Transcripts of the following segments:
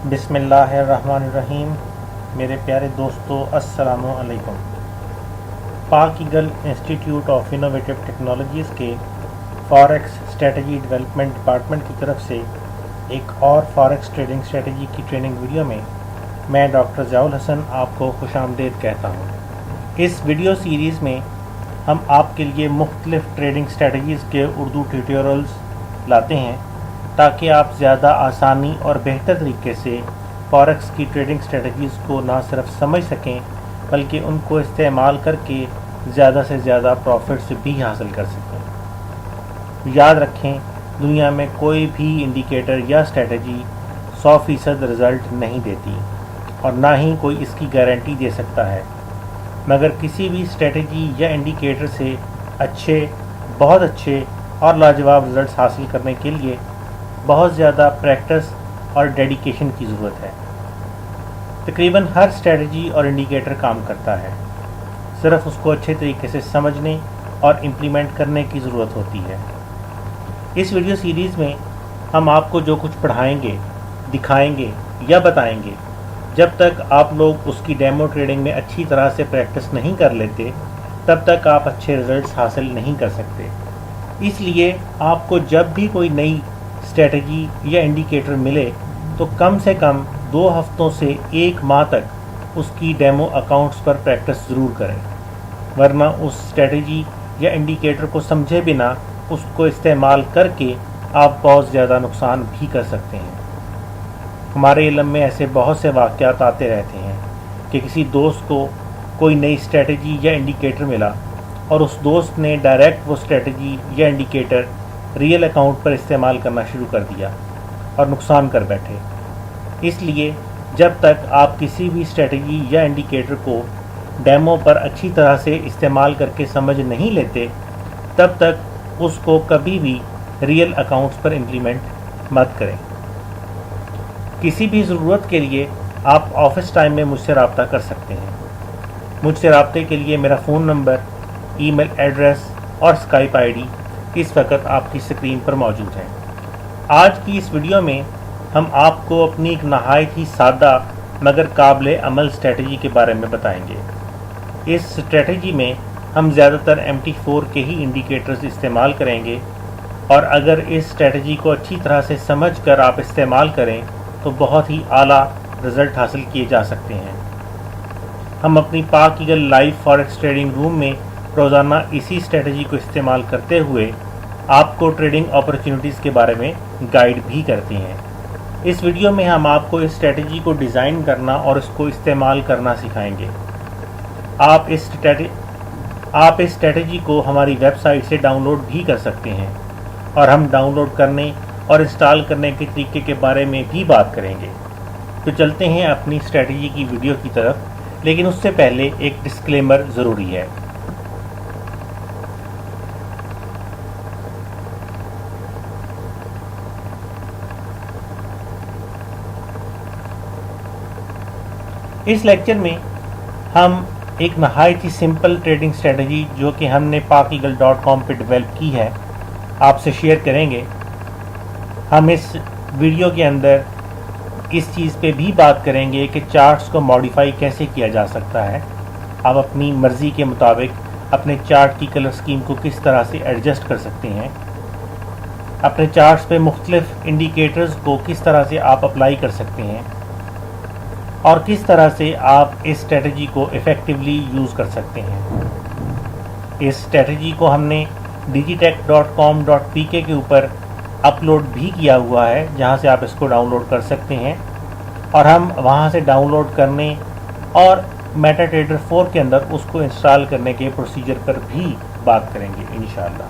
बिस्मिल्लाहिर्रहमानिर्रहीम। मेरे प्यारे दोस्तों, अस्सलामु अलैकुम। पाक eagle institute of innovative technologies के फॉरेक्स स्ट्रेटजी डेवलपमेंट डिपार्टमेंट की तरफ से एक और फॉरेक्स ट्रेडिंग स्ट्रेटजी की ट्रेनिंग वीडियो में मैं डॉक्टर ज़ियाउल हसन आपको खुशामदीद कहता हूँ। इस वीडियो सीरीज़ में हम आपके लिए मुख्तलिफ़ ट्रेडिंग स्ट्रेटजीज़ के उर्दू ट्यूटोरियल्स लाते हैं ताकि आप ज़्यादा आसानी और बेहतर तरीके से फॉरेक्स की ट्रेडिंग स्ट्रेटजीज़ को ना सिर्फ समझ सकें बल्कि उनको इस्तेमाल करके ज़्यादा से ज़्यादा प्रॉफिट्स भी हासिल कर सकें। याद रखें, दुनिया में कोई भी इंडिकेटर या स्ट्रेटजी 100% रिज़ल्ट नहीं देती और ना ही कोई इसकी गारंटी दे सकता है, मगर किसी भी स्ट्रेटजी या इंडिकेटर से अच्छे, बहुत अच्छे और लाजवाब रिज़ल्ट्स हासिल करने के लिए बहुत ज़्यादा प्रैक्टिस और डेडिकेशन की ज़रूरत है। तकरीबन हर स्ट्रेटजी और इंडिकेटर काम करता है, सिर्फ उसको अच्छे तरीके से समझने और इम्प्लीमेंट करने की ज़रूरत होती है। इस वीडियो सीरीज़ में हम आपको जो कुछ पढ़ाएंगे, दिखाएंगे या बताएंगे, जब तक आप लोग उसकी डेमो ट्रेडिंग में अच्छी तरह से प्रैक्टिस नहीं कर लेते तब तक आप अच्छे रिज़ल्ट्स हासिल नहीं कर सकते। इसलिए आपको जब भी कोई नई स्ट्रेटजी या इंडिकेटर मिले तो कम से कम 2 हफ्तों से 1 माह तक उसकी डेमो अकाउंट्स पर प्रैक्टिस ज़रूर करें, वरना उस स्ट्रेटजी या इंडिकेटर को समझे बिना उसको इस्तेमाल करके आप बहुत ज़्यादा नुकसान भी कर सकते हैं। हमारे इल्म में ऐसे बहुत से वाक़यात आते रहते हैं कि किसी दोस्त को कोई नई स्ट्रेटजी या इंडिकेटर मिला और उस दोस्त ने डायरेक्ट वो स्ट्रेटजी या इंडिकेटर रियल अकाउंट पर इस्तेमाल करना शुरू कर दिया और नुकसान कर बैठे। इसलिए जब तक आप किसी भी स्ट्रेटजी या इंडिकेटर को डेमो पर अच्छी तरह से इस्तेमाल करके समझ नहीं लेते तब तक उसको कभी भी रियल अकाउंट्स पर इम्प्लीमेंट मत करें। किसी भी ज़रूरत के लिए आप ऑफिस टाइम में मुझसे रब्ता कर सकते हैं। मुझसे रब्ते के लिए मेरा फ़ोन नंबर, ईमेल एड्रेस और स्काइप आईडी इस वक्त आपकी स्क्रीन पर मौजूद है। आज की इस वीडियो में हम आपको अपनी एक नहायत ही सादा मगर काबिल अमल स्ट्रेटजी के बारे में बताएंगे। इस स्ट्रेटजी में हम ज़्यादातर MT4 के ही इंडिकेटर्स इस्तेमाल करेंगे और अगर इस स्ट्रेटजी को अच्छी तरह से समझकर आप इस्तेमाल करें तो बहुत ही आला रिज़ल्ट हासिल किए जा सकते हैं। हम अपनी पाक eagle live forex trading room में रोज़ाना इसी स्ट्रेटजी को इस्तेमाल करते हुए आपको ट्रेडिंग अपॉर्चुनिटीज़ के बारे में गाइड भी करते हैं। इस वीडियो में हम आपको इस स्ट्रेटजी को डिज़ाइन करना और इसको इस्तेमाल करना सिखाएंगे। आप इस स्ट्रेटजी को हमारी वेबसाइट से डाउनलोड भी कर सकते हैं और हम डाउनलोड करने और इंस्टॉल करने के तरीके के बारे में भी बात करेंगे। तो चलते हैं अपनी स्ट्रेटजी की वीडियो की तरफ, लेकिन उससे पहले एक डिस्क्लेमर ज़रूरी है। इस लेक्चर में हम एक नहायत ही सिंपल ट्रेडिंग स्ट्रेटजी जो कि हमने pakeagle.com पे डेवलप की है आपसे शेयर करेंगे। हम इस वीडियो के अंदर इस चीज़ पे भी बात करेंगे कि चार्ट्स को मॉडिफाई कैसे किया जा सकता है। आप अपनी मर्ज़ी के मुताबिक अपने चार्ट की कलर स्कीम को किस तरह से एडजस्ट कर सकते हैं। अपने चार्ट्स पे मुख्तलिफ इंडिकेटर्स को किस तरह से आप अप्लाई कर सकते हैं और किस तरह से आप इस स्ट्रेटजी को इफ़ेक्टिवली यूज़ कर सकते हैं। इस स्ट्रेटजी को हमने digitech.com.pk के ऊपर अपलोड भी किया हुआ है, जहां से आप इसको डाउनलोड कर सकते हैं और हम वहां से डाउनलोड करने और मेटाट्रेडर 4 के अंदर उसको इंस्टॉल करने के प्रोसीजर पर भी बात करेंगे इंशाअल्लाह।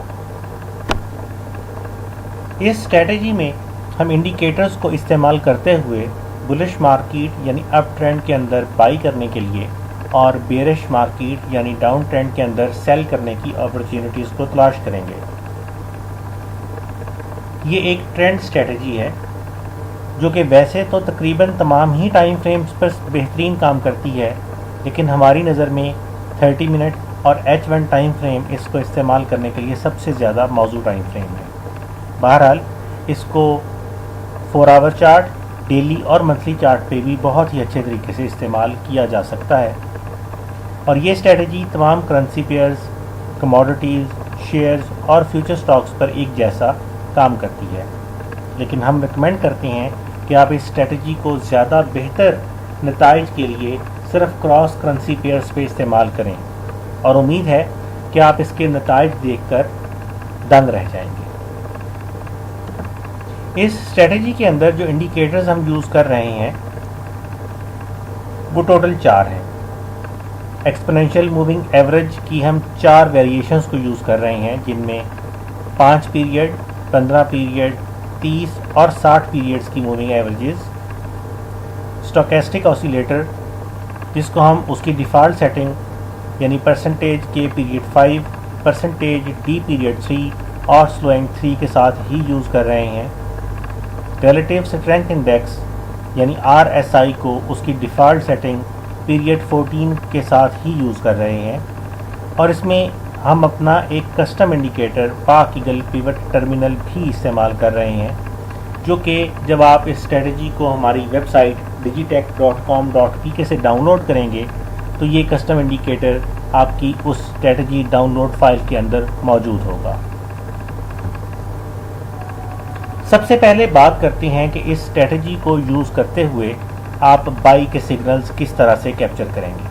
इस स्ट्रेटजी में हम इंडिकेटर्स को इस्तेमाल करते हुए बुलिश मार्केट यानी अप ट्रेंड के अंदर बाई करने के लिए और बेरिश मार्केट यानी डाउन ट्रेंड के अंदर सेल करने की अपॉर्चुनिटीज़ को तलाश करेंगे। ये एक ट्रेंड स्ट्रेटजी है जो कि वैसे तो तकरीबन तमाम ही टाइम फ्रेम्स पर बेहतरीन काम करती है, लेकिन हमारी नज़र में 30 मिनट और H1 टाइम फ्रेम इसको इस्तेमाल करने के लिए सबसे ज़्यादा मौजूद टाइम फ्रेम है। बहरहाल इसको 4 आवर चार्ट, डेली और मंथली चार्ट पे भी बहुत ही अच्छे तरीके से इस्तेमाल किया जा सकता है। और ये स्ट्रेटजी तमाम करेंसी पेयर्स, कमोडिटीज़, शेयर्स और फ्यूचर स्टॉक्स पर एक जैसा काम करती है। लेकिन हम रिकमेंड करते हैं कि आप इस स्ट्रेटजी को ज़्यादा बेहतर नताइज के लिए सिर्फ क्रॉस करेंसी पेयर्स पे इस्तेमाल करें, और उम्मीद है कि आप इसके नताइज देखकर दंग रह जाएंगे। इस स्ट्रेटजी के अंदर जो इंडिकेटर्स हम यूज़ कर रहे हैं वो टोटल 4 हैं। एक्सपोनेंशियल मूविंग एवरेज की हम 4 वेरिएशंस को यूज़ कर रहे हैं, जिनमें 5 पीरियड, 15 पीरियड, 30 और 60 पीरियड्स की मूविंग एवरेजेस। स्टोकेस्टिक ऑसिलेटर, जिसको हम उसकी डिफ़ॉल्ट सेटिंग यानी परसेंटेज के पीरियड 5, परसेंटेज डी पीरियड 3 और स्लोइंग 3 के साथ ही यूज़ कर रहे हैं। रिलेटिव स्ट्रेंथ इंडेक्स यानी RSI को उसकी डिफ़ॉल्ट सेटिंग पीरियड 14 के साथ ही यूज़ कर रहे हैं। और इसमें हम अपना एक कस्टम इंडिकेटर पाक ईगल पिवट टर्मिनल भी इस्तेमाल कर रहे हैं, जो कि जब आप इस स्ट्रेटजी को हमारी वेबसाइट digitech.com.pk से डाउनलोड करेंगे तो ये कस्टम इंडिकेटर आपकी उस स्ट्रेटजी डाउनलोड फाइल के अंदर मौजूद होगा। सबसे पहले बात करते हैं कि इस स्ट्रेटजी को यूज़ करते हुए आप बाई के सिग्नल्स किस तरह से कैप्चर करेंगे।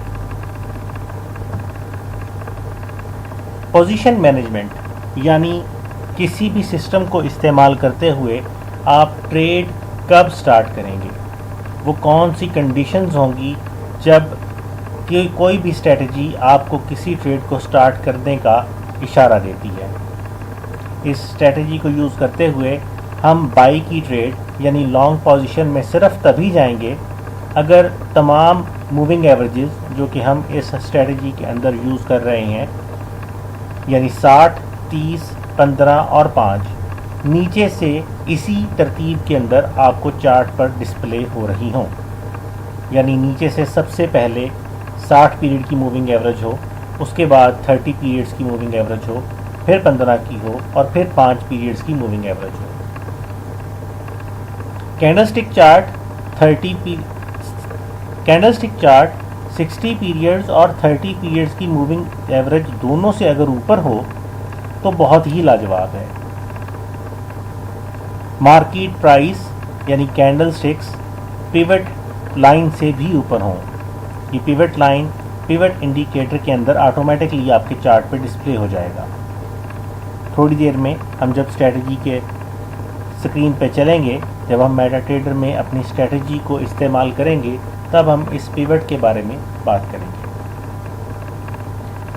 पोजीशन मैनेजमेंट यानी किसी भी सिस्टम को इस्तेमाल करते हुए आप ट्रेड कब स्टार्ट करेंगे, वो कौन सी कंडीशंस होंगी जब कि कोई भी स्ट्रेटजी आपको किसी ट्रेड को स्टार्ट करने का इशारा देती है। इस स्ट्रेटजी को यूज़ करते हुए हम बाई की ट्रेड यानी लॉन्ग पोजीशन में सिर्फ तभी जाएंगे अगर तमाम मूविंग एवरेजेस जो कि हम इस स्ट्रेटजी के अंदर यूज़ कर रहे हैं यानी 60, 30, 15 और 5 नीचे से इसी तरतीब के अंदर आपको चार्ट पर डिस्प्ले हो रही हों। यानी नीचे से सबसे पहले 60 पीरियड की मूविंग एवरेज हो, उसके बाद 30 पीरियड्स की मूविंग एवरेज हो, फिर 15 की हो और फिर 5 पीरियड्स की मूविंग एवरेज हो। कैंडलस्टिक चार्ट 60 पीरियड्स और 30 पीरियड्स की मूविंग एवरेज दोनों से अगर ऊपर हो तो बहुत ही लाजवाब है। मार्केट प्राइस यानी कैंडलस्टिक्स पिवट लाइन से भी ऊपर हो। ये पिवट लाइन पिवट इंडिकेटर के अंदर ऑटोमेटिकली आपके चार्ट पे डिस्प्ले हो जाएगा। थोड़ी देर में हम जब स्ट्रेटजी के स्क्रीन पे चलेंगे, जब हम मेटाट्रेडर में अपनी स्ट्रेटजी को इस्तेमाल करेंगे, तब हम इस पिवट के बारे में बात करेंगे।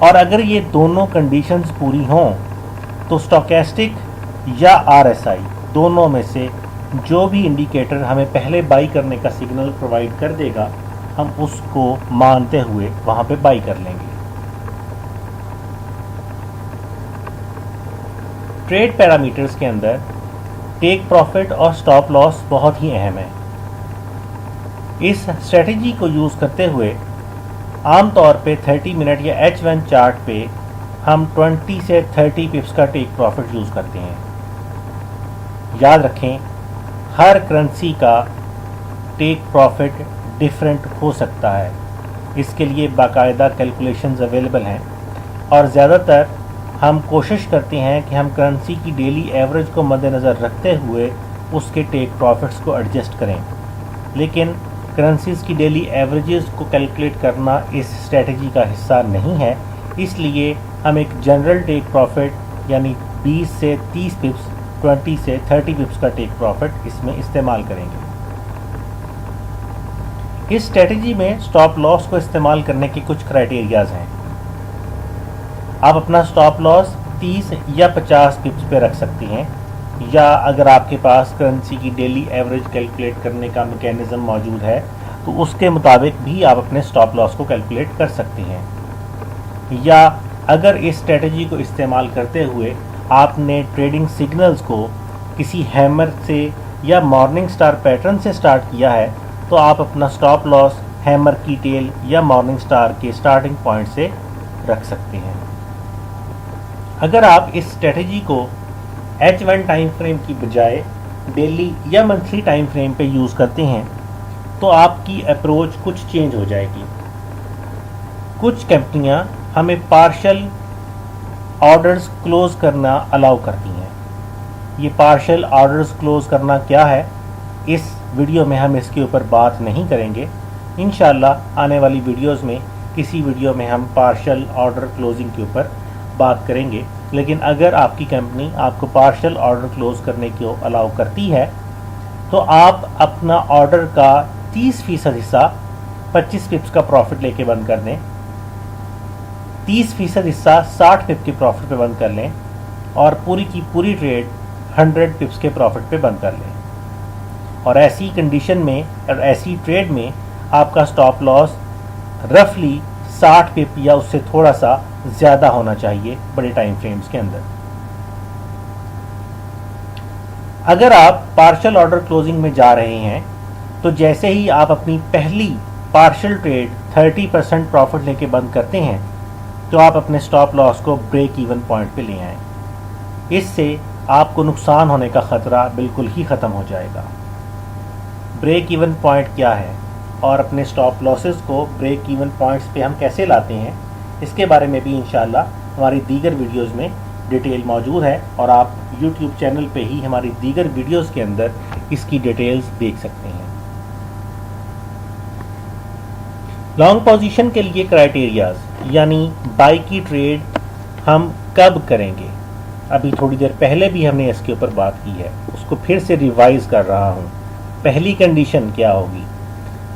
और अगर ये दोनों कंडीशंस पूरी हों तो स्टोकेस्टिक या RSI दोनों में से जो भी इंडिकेटर हमें पहले बाई करने का सिग्नल प्रोवाइड कर देगा, हम उसको मानते हुए वहाँ पे बाई कर लेंगे। ट्रेड पैरामीटर्स के अंदर टेक प्रॉफिट और स्टॉप लॉस बहुत ही अहम है। इस स्ट्रेटजी को यूज़ करते हुए आमतौर पे 30 मिनट या H1 चार्ट पे हम 20 से 30 पिप्स का टेक प्रॉफिट यूज़ करते हैं। याद रखें, हर करेंसी का टेक प्रॉफिट डिफरेंट हो सकता है। इसके लिए बाकायदा कैलकुलेशंस अवेलेबल हैं और ज़्यादातर हम कोशिश करते हैं कि हम करेंसी की डेली एवरेज को मद्देनज़र रखते हुए उसके टेक प्रॉफिट्स को एडजस्ट करें। लेकिन करेंसीज़ की डेली एवरेजेस को कैलकुलेट करना इस स्ट्रेटजी का हिस्सा नहीं है, इसलिए हम एक जनरल टेक प्रॉफिट यानी 20 से 30 पिप्स, 20 से 30 पिप्स का टेक प्रॉफिट इसमें इस्तेमाल करेंगे। इस स्ट्रेटजी में स्टॉप लॉस को इस्तेमाल करने के कुछ क्राइटेरियाज़ हैं। आप अपना स्टॉप लॉस 30 या 50 पिप्स पे रख सकती हैं, या अगर आपके पास करेंसी की डेली एवरेज कैलकुलेट करने का मैकेनिज़्म मौजूद है तो उसके मुताबिक भी आप अपने स्टॉप लॉस को कैलकुलेट कर सकती हैं। या अगर इस स्ट्रेटजी को इस्तेमाल करते हुए आपने ट्रेडिंग सिग्नल्स को किसी हैमर से या मॉर्निंग स्टार पैटर्न से स्टार्ट किया है तो आप अपना स्टॉप लॉस हैमर की टेल या मॉर्निंग स्टार के स्टार्टिंग पॉइंट से रख सकते हैं। अगर आप इस स्ट्रेटजी को H1 टाइम फ्रेम की बजाय डेली या मंथली टाइम फ्रेम पे यूज़ करते हैं तो आपकी अप्रोच कुछ चेंज हो जाएगी। कुछ कंपनियां हमें पार्शल ऑर्डर्स क्लोज करना अलाउ करती हैं। ये पार्शल ऑर्डर्स क्लोज करना क्या है, इस वीडियो में हम इसके ऊपर बात नहीं करेंगे। इंशाल्लाह आने वाली वीडियोस में किसी वीडियो में हम पार्शल ऑर्डर क्लोजिंग के ऊपर बात करेंगे। लेकिन अगर आपकी कंपनी आपको पार्शल ऑर्डर क्लोज करने को अलाउ करती है तो आप अपना ऑर्डर का 30% हिस्सा 25 पिप्स का प्रॉफिट लेके बंद कर दें, 30% हिस्सा 60 पिप के प्रॉफिट पे बंद कर लें और पूरी की पूरी ट्रेड 100 पिप्स के प्रॉफिट पे बंद कर लें। और ऐसी कंडीशन में और ऐसी ट्रेड में आपका स्टॉप लॉस रफली 60 पिप या उससे थोड़ा सा ज़्यादा होना चाहिए बड़े टाइम फ्रेम्स के अंदर। अगर आप पार्शल ऑर्डर क्लोजिंग में जा रहे हैं तो जैसे ही आप अपनी पहली पार्शल ट्रेड 30% प्रॉफिट लेके बंद करते हैं तो आप अपने स्टॉप लॉस को ब्रेक इवन पॉइंट पे ले आएँ। इससे आपको नुकसान होने का ख़तरा बिल्कुल ही ख़त्म हो जाएगा। ब्रेक इवन पॉइंट क्या है और अपने स्टॉप लॉसेस को ब्रेक इवन पॉइंट्स पे हम कैसे लाते हैं, इसके बारे में भी इंशाल्लाह हमारी दीगर वीडियोस में डिटेल मौजूद है और आप YouTube चैनल पे ही हमारी दीगर वीडियोस के अंदर इसकी डिटेल्स देख सकते हैं। लॉन्ग पोजीशन के लिए क्राइटेरियाज यानी बाई की ट्रेड हम कब करेंगे, अभी थोड़ी देर पहले भी हमने इसके ऊपर बात की है, उसको फिर से रिवाइज कर रहा हूँ। पहली कंडीशन क्या होगी?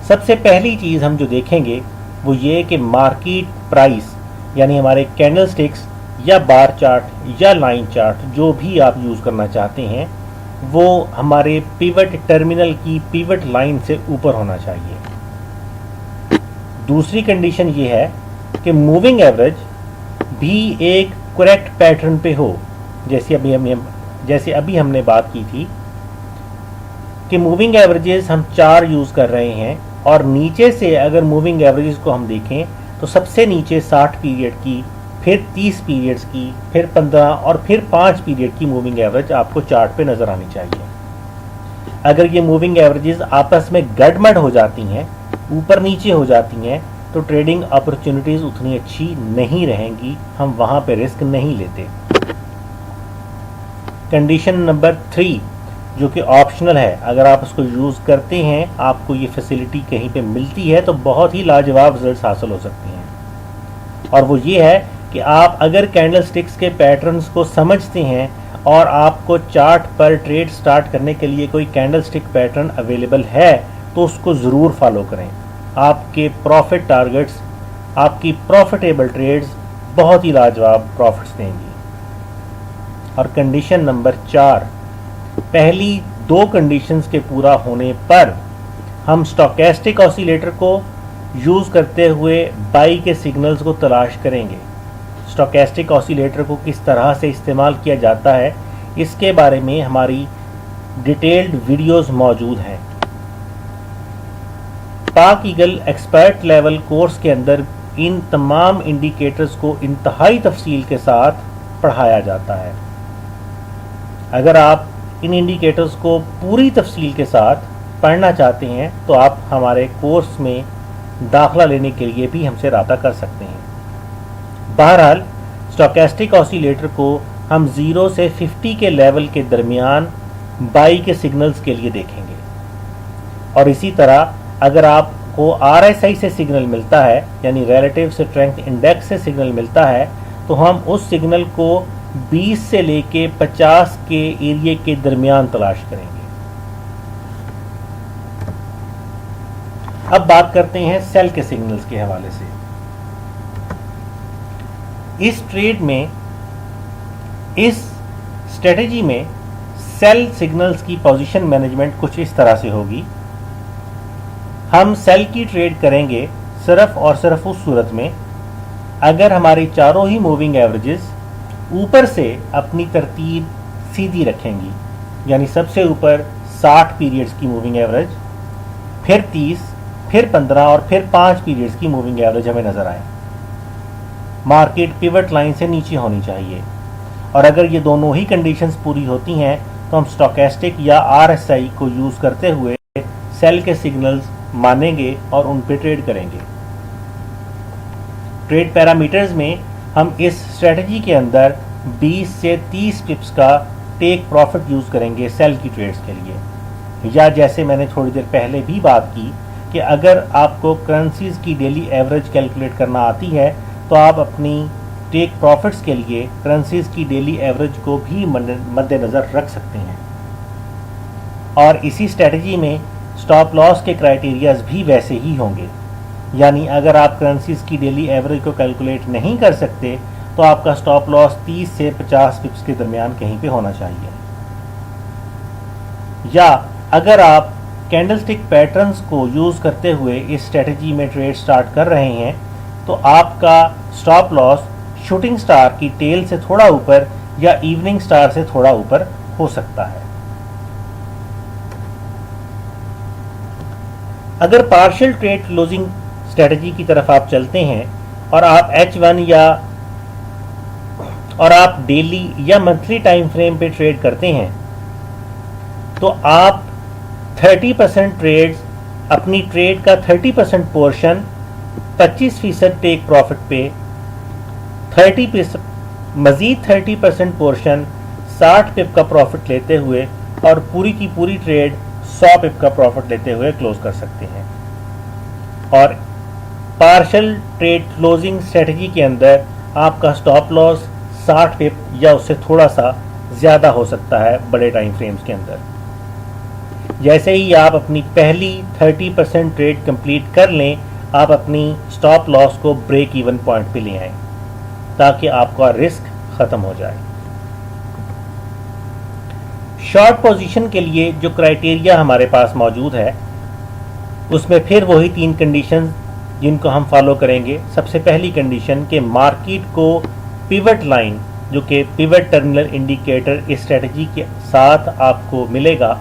सबसे पहली चीज़ हम जो देखेंगे वो ये कि मार्केट प्राइस यानी हमारे कैंडल स्टिक्स या बार चार्ट या लाइन चार्ट जो भी आप यूज़ करना चाहते हैं वो हमारे पिवट टर्मिनल की पिवट लाइन से ऊपर होना चाहिए। दूसरी कंडीशन ये है कि मूविंग एवरेज भी एक करेक्ट पैटर्न पे हो, जैसे अभी हमने बात की थी कि मूविंग एवरेजेस हम 4 यूज़ कर रहे हैं और नीचे से अगर मूविंग एवरेजेस को हम देखें तो सबसे नीचे 60 पीरियड की, फिर 30 पीरियड्स की, फिर 15 और फिर 5 पीरियड की मूविंग एवरेज आपको चार्ट पे नज़र आनी चाहिए। अगर ये मूविंग एवरेजेस आपस में गड़बड़ हो जाती हैं, ऊपर नीचे हो जाती हैं, तो ट्रेडिंग अपॉर्चुनिटीज़ उतनी अच्छी नहीं रहेंगी, हम वहाँ पे रिस्क नहीं लेते। कंडीशन नंबर 3 जो कि ऑप्शनल है, अगर आप उसको यूज़ करते हैं, आपको ये फैसिलिटी कहीं पे मिलती है तो बहुत ही लाजवाब रिजल्ट्स हासिल हो सकते हैं। और वो ये है कि आप अगर कैंडल स्टिक्स के पैटर्न्स को समझते हैं और आपको चार्ट पर ट्रेड स्टार्ट करने के लिए कोई कैंडल स्टिक पैटर्न अवेलेबल है तो उसको ज़रूर फॉलो करें। आपके प्रॉफिट टारगेट्स, आपकी प्रॉफिटेबल ट्रेड्स बहुत ही लाजवाब प्रॉफिट्स देंगी। और कंडीशन नंबर 4, पहली 2 कंडीशंस के पूरा होने पर हम स्टोकेस्टिक ऑसिलेटर को यूज़ करते हुए बाई के सिग्नल्स को तलाश करेंगे। स्टोकेस्टिक ऑसिलेटर को किस तरह से इस्तेमाल किया जाता है इसके बारे में हमारी डिटेल्ड वीडियोस मौजूद हैं। पाक ईगल एक्सपर्ट लेवल कोर्स के अंदर इन तमाम इंडिकेटर्स को इंतहाई तफसील के साथ पढ़ाया जाता है। अगर आप इन इंडिकेटर्स को पूरी तफसील के साथ पढ़ना चाहते हैं तो आप हमारे कोर्स में दाखिला लेने के लिए भी हमसे रब्ता कर सकते हैं। बहरहाल स्टोकेस्टिक ऑसिलेटर को हम 0 से 50 के लेवल के दरमियान बाई के सिग्नल्स के लिए देखेंगे। और इसी तरह अगर आपको RSI से सिग्नल मिलता है यानी रिलेटिव स्ट्रेंथ इंडेक्स से सिग्नल मिलता है तो हम उस सिग्नल को 20 से लेके 50 के एरिया के दरमियान तलाश करेंगे। अब बात करते हैं सेल के सिग्नल्स के हवाले से। इस ट्रेड में, इस स्ट्रेटेजी में सेल सिग्नल्स की पोजीशन मैनेजमेंट कुछ इस तरह से होगी। हम सेल की ट्रेड करेंगे सिर्फ और सिर्फ उस सूरत में अगर हमारी चारों ही मूविंग एवरेजेस ऊपर से अपनी तरतीब सीधी रखेंगी, यानी सबसे ऊपर 60 पीरियड्स की मूविंग एवरेज, फिर 30, फिर 15 और फिर 5 पीरियड्स की मूविंग एवरेज हमें नज़र आए। मार्केट पिवट लाइन से नीचे होनी चाहिए और अगर ये दोनों ही कंडीशंस पूरी होती हैं तो तो हम स्टोकेस्टिक या RSI को यूज़ करते हुए सेल के सिग्नल्स मानेंगे और उन पे ट्रेड करेंगे। ट्रेड पैरामीटर्स में हम इस स्ट्रेटजी के अंदर 20 से 30 पिप्स का टेक प्रॉफिट यूज़ करेंगे सेल की ट्रेड्स के लिए। या जैसे मैंने थोड़ी देर पहले भी बात की कि अगर आपको करेंसीज की डेली एवरेज कैलकुलेट करना आती है तो आप अपनी टेक प्रॉफिट्स के लिए करेंसीज की डेली एवरेज को भी मद्देनज़र रख सकते हैं। और इसी स्ट्रेटजी में स्टॉप लॉस के क्राइटेरियाज भी वैसे ही होंगे, यानी अगर आप करेंसीज की डेली एवरेज को कैलकुलेट नहीं कर सकते तो आपका स्टॉप लॉस 30 से 50 पिप्स के दरमियान कहीं पे होना चाहिए। या अगर आप कैंडलस्टिक पैटर्न्स को यूज़ करते हुए इस स्ट्रेटजी में ट्रेड स्टार्ट कर रहे हैं तो आपका स्टॉप लॉस शूटिंग स्टार की टेल से थोड़ा ऊपर या इवनिंग स्टार से थोड़ा ऊपर हो सकता है। अगर पार्शियल ट्रेड क्लोजिंग स्ट्रेटजी की तरफ आप चलते हैं और आप H1 और आप डेली या मंथली टाइम फ्रेम पे ट्रेड करते हैं तो आप 30% ट्रेड्स, अपनी ट्रेड का 30% पोर्शन 25% टेक प्रॉफिट पे, 30% मजीद 30% पोर्शन 60 पिप का प्रॉफिट लेते हुए और पूरी की पूरी ट्रेड 100 पिप का प्रॉफिट लेते हुए क्लोज कर सकते हैं। और पार्शियल ट्रेड क्लोजिंग स्ट्रेटजी के अंदर आपका स्टॉप लॉस 60 पिप या उससे थोड़ा सा ज़्यादा हो सकता है बड़े टाइम फ्रेम्स के अंदर। जैसे ही आप अपनी पहली 30% ट्रेड कंप्लीट कर लें, आप अपनी स्टॉप लॉस को ब्रेक इवन पॉइंट पे ले आएं ताकि आपका रिस्क ख़त्म हो जाए। शॉर्ट पोजीशन के लिए जो क्राइटेरिया हमारे पास मौजूद है उसमें फिर वही 3 कंडीशन जिनको हम फॉलो करेंगे। सबसे पहली कंडीशन कि मार्केट को पिवट लाइन, जो कि पिवट टर्मिनल इंडिकेटर इस स्ट्रेटजी के साथ आपको मिलेगा,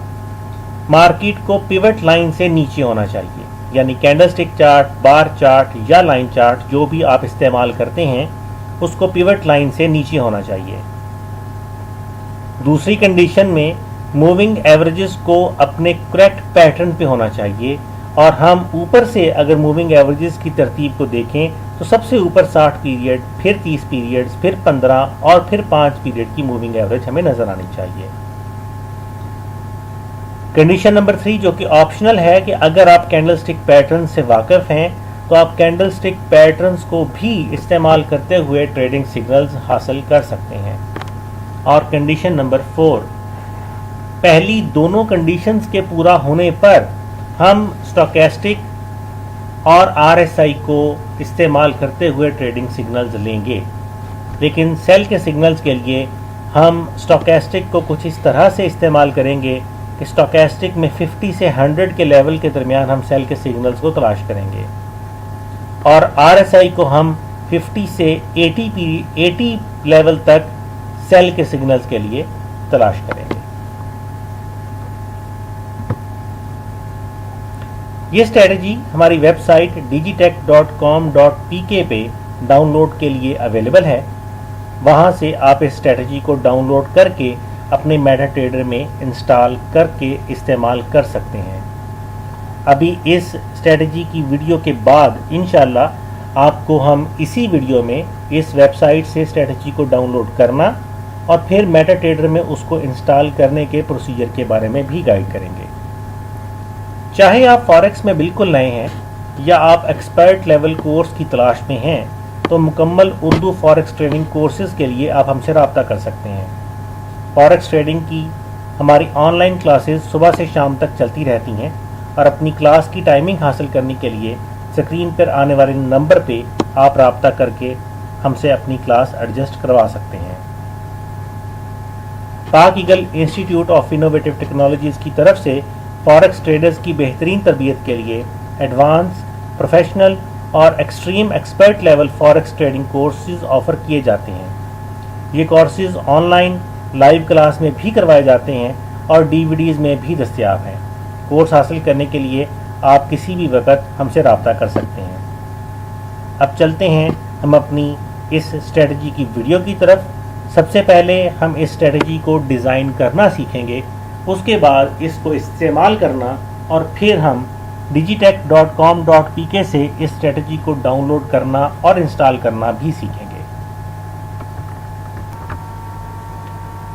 मार्केट को पिवट लाइन से नीचे होना चाहिए, यानी कैंडलस्टिक चार्ट, बार चार्ट या लाइन चार्ट जो भी आप इस्तेमाल करते हैं उसको पिवट लाइन से नीचे होना चाहिए। दूसरी कंडीशन में मूविंग एवरेजेस को अपने करेक्ट पैटर्न पे होना चाहिए और हम ऊपर से अगर मूविंग एवरेजेस की तरतीब को देखें तो सबसे ऊपर 60 पीरियड, फिर 30 पीरियड्स, फिर 15 और फिर 5 पीरियड की मूविंग एवरेज हमें नजर आनी चाहिए। कंडीशन नंबर 3 जो कि ऑप्शनल है कि अगर आप कैंडलस्टिक पैटर्न से वाकिफ हैं तो आप कैंडलस्टिक पैटर्न्स को भी इस्तेमाल करते हुए ट्रेडिंग सिग्नल्स हासिल कर सकते हैं। और कंडीशन नंबर 4, पहली दोनों कंडीशंस के पूरा होने पर हम स्टोकेस्टिक और RSI को इस्तेमाल करते हुए ट्रेडिंग सिग्नल्स लेंगे, लेकिन सेल के सिग्नल्स के लिए हम स्टोकेस्टिक को कुछ इस तरह से इस्तेमाल करेंगे कि स्टोकेस्टिक में 50 से 100 के लेवल के दरमियान हम सेल के सिग्नल्स को तलाश करेंगे और RSI को हम 50 से 80 लेवल तक सेल के सिग्नल्स के लिए तलाश करेंगे। ये स्ट्रेटजी हमारी वेबसाइट digitech.com.pk पे डाउनलोड के लिए अवेलेबल है। वहाँ से आप इस स्ट्रेटजी को डाउनलोड करके अपने मेटाट्रेडर में इंस्टॉल करके इस्तेमाल कर सकते हैं। अभी इस स्ट्रेटजी की वीडियो के बाद इंशाल्लाह आपको हम इसी वीडियो में इस वेबसाइट से स्ट्रेटजी को डाउनलोड करना और फिर मेटाट्रेडर में उसको इंस्टॉल करने के प्रोसीजर के बारे में भी गाइड करेंगे। चाहे आप फॉरेक्स में बिल्कुल नए हैं या आप एक्सपर्ट लेवल कोर्स की तलाश में हैं तो मुकम्मल उर्दू फॉरेक्स ट्रेडिंग कोर्सेज के लिए आप हमसे रब्ता कर सकते हैं। फॉरेक्स ट्रेडिंग की हमारी ऑनलाइन क्लासेस सुबह से शाम तक चलती रहती हैं और अपनी क्लास की टाइमिंग हासिल करने के लिए स्क्रीन पर आने वाले नंबर पे आप रब्ता करके हमसे अपनी क्लास एडजस्ट करवा सकते हैं। पाक eagle institute of innovative technologies की तरफ से फॉरेक्स ट्रेडर्स की बेहतरीन तरबियत के लिए एडवांस, प्रोफेशनल और extreme expert level forex trading courses offer किए जाते हैं। ये कोर्सेज ऑनलाइन लाइव क्लास में भी करवाए जाते हैं और DVDs में भी दस्तयाब हैं। कोर्स हासिल करने के लिए आप किसी भी वक्त हमसे रब्ता कर सकते हैं। अब चलते हैं हम अपनी इस स्ट्रेटजी की वीडियो की तरफ। सबसे पहले हम इस स्ट्रेटजी को डिज़ाइन करना सीखेंगे, उसके बाद इसको इस्तेमाल करना, और फिर हम digitech.com.pk से इस स्ट्रेटजी को डाउनलोड करना और इंस्टॉल करना भी सीखेंगे।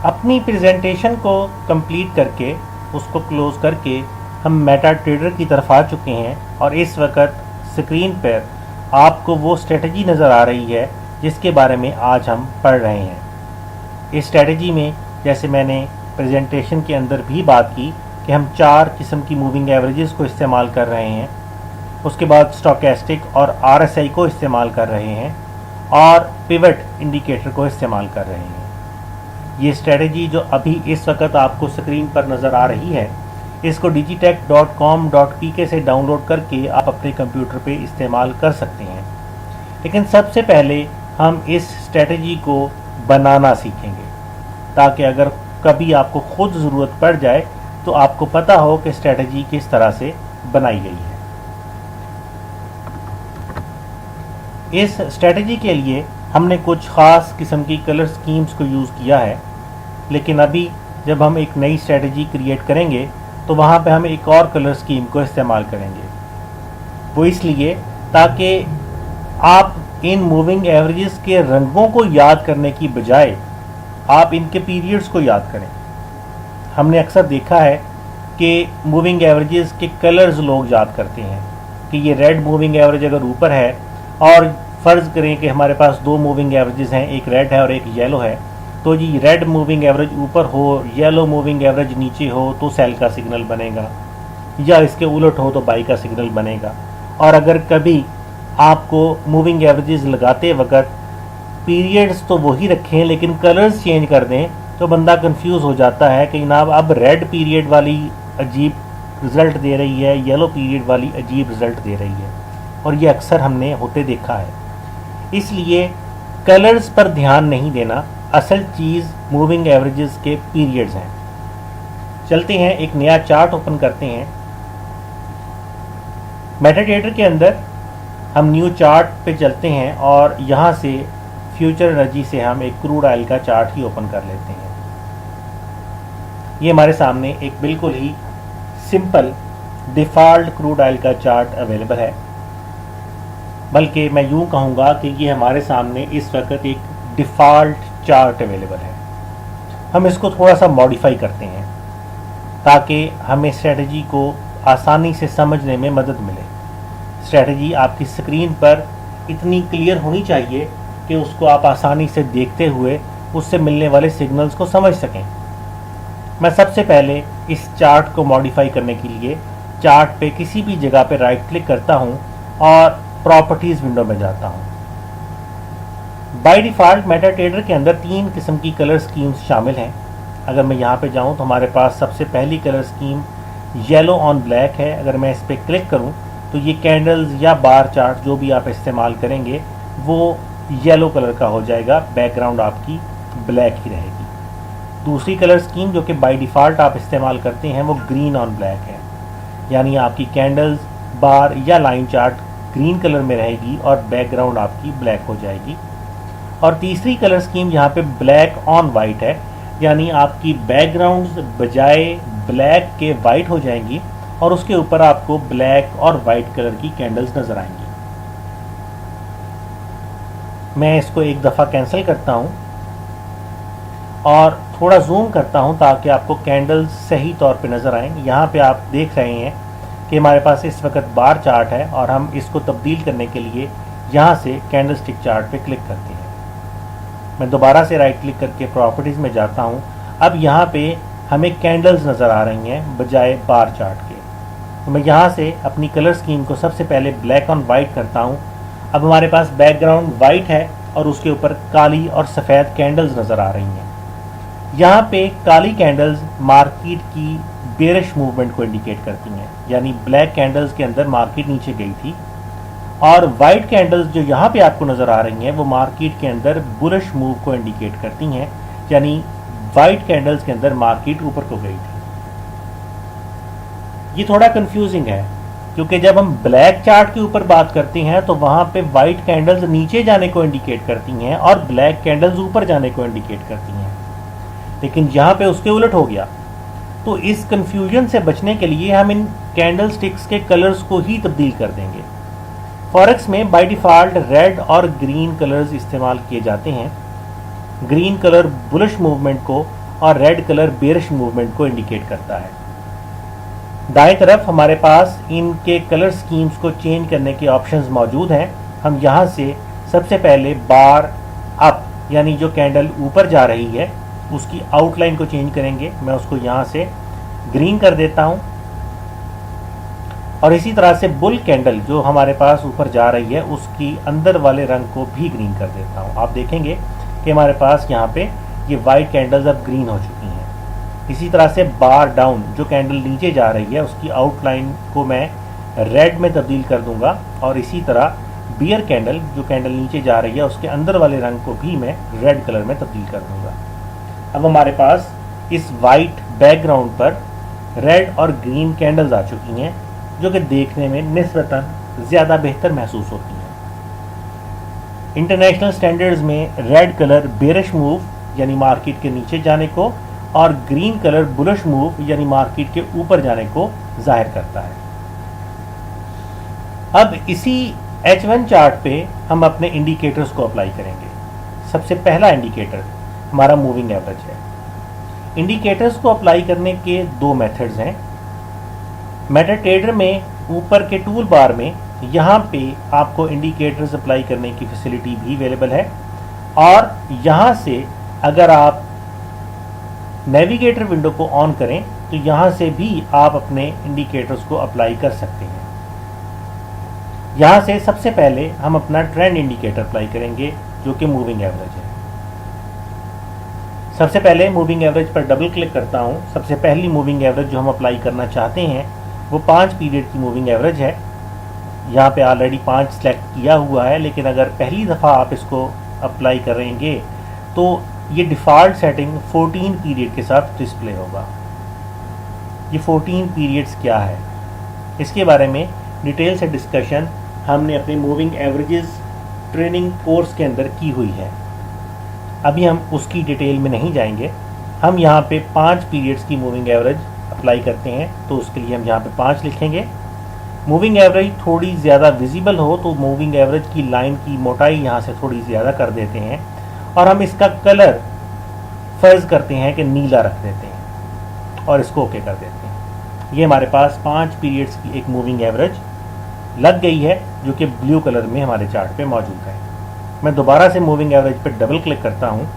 अपनी प्रेजेंटेशन को कंप्लीट करके उसको क्लोज करके हम मेटाट्रेडर की तरफ आ चुके हैं और इस वक्त स्क्रीन पर आपको वो स्ट्रेटजी नज़र आ रही है जिसके बारे में आज हम पढ़ रहे हैं। इस स्ट्रेटजी में जैसे मैंने प्रेजेंटेशन के अंदर भी बात की कि हम 4 किस्म की मूविंग एवरेजेस को इस्तेमाल कर रहे हैं, उसके बाद स्टोकेस्टिक और RSI को इस्तेमाल कर रहे हैं और पिवट इंडिकेटर को इस्तेमाल कर रहे हैं। ये स्ट्रेटजी जो अभी इस वक्त आपको स्क्रीन पर नज़र आ रही है, इसको digitech.com.pk से डाउनलोड करके आप अपने कंप्यूटर पे इस्तेमाल कर सकते हैं। लेकिन सबसे पहले हम इस स्ट्रेटजी को बनाना सीखेंगे ताकि अगर कभी आपको खुद ज़रूरत पड़ जाए तो आपको पता हो कि स्ट्रेटजी किस तरह से बनाई गई है। इस स्ट्रेटजी के लिए हमने कुछ ख़ास किस्म की कलर स्कीम्स को यूज़ किया है, लेकिन अभी जब हम एक नई स्ट्रेटजी क्रिएट करेंगे तो वहाँ पे हम एक और कलर स्कीम को इस्तेमाल करेंगे। वो इसलिए ताकि आप इन मूविंग एवरेजेस के रंगों को याद करने की बजाय आप इनके पीरियड्स को याद करें। हमने अक्सर देखा है कि मूविंग एवरेजेस के कलर्स लोग याद करते हैं कि ये रेड मूविंग एवरेज अगर ऊपर है और फ़र्ज़ करें कि हमारे पास 2 मूविंग एवरेजेस हैं, एक रेड है और एक येलो है, तो जी रेड मूविंग एवरेज ऊपर हो, येलो मूविंग एवरेज नीचे हो तो सेल का सिग्नल बनेगा, या इसके उलट हो तो बाई का सिग्नल बनेगा। और अगर कभी आपको मूविंग एवरेजेस लगाते वक्त पीरियड्स तो वही रखें लेकिन कलर्स चेंज कर दें तो बंदा कंफ्यूज हो जाता है कि जनाब अब रेड पीरियड वाली अजीब रिज़ल्ट दे रही है, येलो पीरियड वाली अजीब रिज़ल्ट दे रही है, और ये अक्सर हमने होते देखा है। इसलिए कलर्स पर ध्यान नहीं देना, असल चीज़ मूविंग एवरेजेस के पीरियड्स हैं। चलते हैं एक नया चार्ट ओपन करते हैं। मेटाट्रेडर के अंदर हम न्यू चार्ट पे चलते हैं और यहाँ से फ्यूचर एनर्जी से हम एक क्रूड ऑयल का चार्ट ही ओपन कर लेते हैं। ये हमारे सामने एक बिल्कुल ही सिंपल डिफ़ॉल्ट क्रूड ऑयल का चार्ट अवेलेबल है, बल्कि मैं यूँ कहूँगा कि ये हमारे सामने इस वक्त एक डिफ़ॉल्ट चार्ट अवेलेबल है। हम इसको थोड़ा सा मॉडिफाई करते हैं ताकि हमें स्ट्रेटजी को आसानी से समझने में मदद मिले। स्ट्रेटजी आपकी स्क्रीन पर इतनी क्लियर होनी चाहिए कि उसको आप आसानी से देखते हुए उससे मिलने वाले सिग्नल्स को समझ सकें। मैं सबसे पहले इस चार्ट को मॉडिफाई करने के लिए चार्ट पे किसी भी जगह पे राइट क्लिक करता हूँ और प्रॉपर्टीज़ विंडो में जाता हूँ। बाय डिफ़ॉल्ट मेटाट्रेडर के अंदर 3 किस्म की कलर स्कीम्स शामिल हैं। अगर मैं यहाँ पे जाऊँ तो हमारे पास सबसे पहली colour scheme yellow on black है। अगर मैं इस पर क्लिक करूँ तो ये कैंडल्स या बार चार्ट जो भी आप इस्तेमाल करेंगे वो येलो कलर का हो जाएगा, बैकग्राउंड आपकी ब्लैक ही रहेगी। दूसरी कलर स्कीम जो कि बाय डिफ़ॉल्ट आप इस्तेमाल करते हैं वो ग्रीन ऑन ब्लैक है, यानी आपकी कैंडल्स, बार या लाइन चार्ट ग्रीन कलर में रहेगी और बैकग्राउंड आपकी ब्लैक हो जाएगी। और तीसरी कलर स्कीम यहाँ पे ब्लैक ऑन वाइट है, यानी आपकी बैकग्राउंड्स बजाय ब्लैक के वाइट हो जाएंगी और उसके ऊपर आपको ब्लैक और वाइट कलर की कैंडल्स नज़र आएंगी। मैं इसको एक दफ़ा कैंसिल करता हूँ और थोड़ा जूम करता हूँ ताकि आपको कैंडल्स सही तौर पे नज़र आएँ। यहाँ पे आप देख रहे हैं कि हमारे पास इस वक्त बार चार्ट है और हम इसको तब्दील करने के लिए यहाँ से कैंडलस्टिक चार्ट पे क्लिक करते हैं। मैं दोबारा से राइट क्लिक करके प्रॉपर्टीज़ में जाता हूँ। अब यहाँ पे हमें कैंडल्स नज़र आ रही हैं बजाय बार चार्ट के, तो मैं यहाँ से अपनी कलर स्कीम को सबसे पहले ब्लैक ऑन वाइट करता हूँ। अब हमारे पास बैकग्राउंड वाइट है और उसके ऊपर काली और सफ़ेद कैंडल्स नज़र आ रही हैं। यहाँ पे काली कैंडल्स मार्केट की बेरिश मूवमेंट को इंडिकेट करती हैं, यानी ब्लैक कैंडल्स के अंदर मार्केट नीचे गई थी, और वाइट कैंडल्स जो यहाँ पे आपको नज़र आ रही हैं वो मार्केट के अंदर बुलिश मूव को इंडिकेट करती हैं, यानी वाइट कैंडल्स के अंदर मार्केट ऊपर को गई थी। ये थोड़ा कंफ्यूजिंग है क्योंकि जब हम ब्लैक चार्ट के ऊपर बात करते हैं तो वहां पे वाइट कैंडल्स नीचे जाने को इंडिकेट करती हैं और ब्लैक कैंडल्स ऊपर जाने को इंडिकेट करती हैं, लेकिन यहाँ पे उसके उलट हो गया। तो इस कंफ्यूजन से बचने के लिए हम इन कैंडल स्टिक्स के कलर्स को ही तब्दील कर देंगे। फॉरेक्स में बाय डिफ़ॉल्ट रेड और ग्रीन कलर्स इस्तेमाल किए जाते हैं। ग्रीन कलर बुलिश मूवमेंट को और रेड कलर बेरिश मूवमेंट को इंडिकेट करता है। दाएं तरफ हमारे पास इनके कलर स्कीम्स को चेंज करने के ऑप्शंस मौजूद हैं। हम यहाँ से सबसे पहले बार अप यानी जो कैंडल ऊपर जा रही है उसकी आउटलाइन को चेंज करेंगे। मैं उसको यहाँ से ग्रीन कर देता हूँ और इसी तरह से बुल कैंडल जो हमारे पास ऊपर जा रही है उसकी अंदर वाले रंग को भी ग्रीन कर देता हूँ। आप देखेंगे कि हमारे पास यहाँ पे ये वाइट कैंडल्स अब ग्रीन हो चुकी हैं। इसी तरह से बार डाउन जो कैंडल नीचे जा रही है उसकी आउटलाइन को मैं रेड में तब्दील कर दूंगा और इसी तरह बियर कैंडल जो कैंडल नीचे जा रही है उसके अंदर वाले रंग को भी मैं रेड कलर में तब्दील कर दूंगा। अब हमारे पास इस वाइट बैकग्राउंड पर रेड और ग्रीन कैंडल्स आ चुकी हैं जो कि देखने में निस्बतन ज़्यादा बेहतर महसूस होती हैं। इंटरनेशनल स्टैंडर्ड्स में रेड कलर बेरिश मूव यानी मार्केट के नीचे जाने को और ग्रीन कलर बुलिश मूव यानी मार्केट के ऊपर जाने को जाहिर करता है। अब इसी H1 चार्ट पे हम अपने इंडिकेटर्स को अप्लाई करेंगे। सबसे पहला इंडिकेटर हमारा मूविंग एवरेज है। इंडिकेटर्स को अप्लाई करने के दो मेथड्स हैं। मेटाट्रेडर में ऊपर के टूल बार में यहाँ पे आपको इंडिकेटर्स अप्लाई करने की फैसिलिटी भी अवेलेबल है और यहाँ से अगर आप नेविगेटर विंडो को ऑन करें तो यहाँ से भी आप अपने इंडिकेटर्स को अप्लाई कर सकते हैं। यहाँ से सबसे पहले हम अपना ट्रेंड इंडिकेटर अप्लाई करेंगे जो कि मूविंग एवरेज है। सबसे पहले मूविंग एवरेज पर डबल क्लिक करता हूँ। सबसे पहली मूविंग एवरेज जो हम अप्लाई करना चाहते हैं वो 5 पीरियड की मूविंग एवरेज है। यहाँ पे ऑलरेडी 5 सेलेक्ट किया हुआ है, लेकिन अगर पहली दफ़ा आप इसको अप्लाई करेंगे तो ये डिफ़ॉल्ट सेटिंग 14 पीरियड के साथ डिस्प्ले होगा। ये 14 पीरियड्स क्या है इसके बारे में डिटेल से डिस्कशन हमने अपने मूविंग एवरेजेस ट्रेनिंग कोर्स के अंदर की हुई है। अभी हम उसकी डिटेल में नहीं जाएंगे। हम यहाँ पे 5 पीरियड्स की मूविंग एवरेज अप्लाई करते हैं तो उसके लिए हम यहाँ पे 5 लिखेंगे। मूविंग एवरेज थोड़ी ज़्यादा विजिबल हो तो मूविंग एवरेज की लाइन की मोटाई यहाँ से थोड़ी ज़्यादा कर देते हैं और हम इसका कलर फ़र्ज़ करते हैं कि नीला रख देते हैं और इसको ओके कर देते हैं। ये हमारे पास 5 पीरियड्स की एक मूविंग एवरेज लग गई है जो कि ब्लू कलर में हमारे चार्ट पे मौजूद है। मैं दोबारा से मूविंग एवरेज पर डबल क्लिक करता हूँ,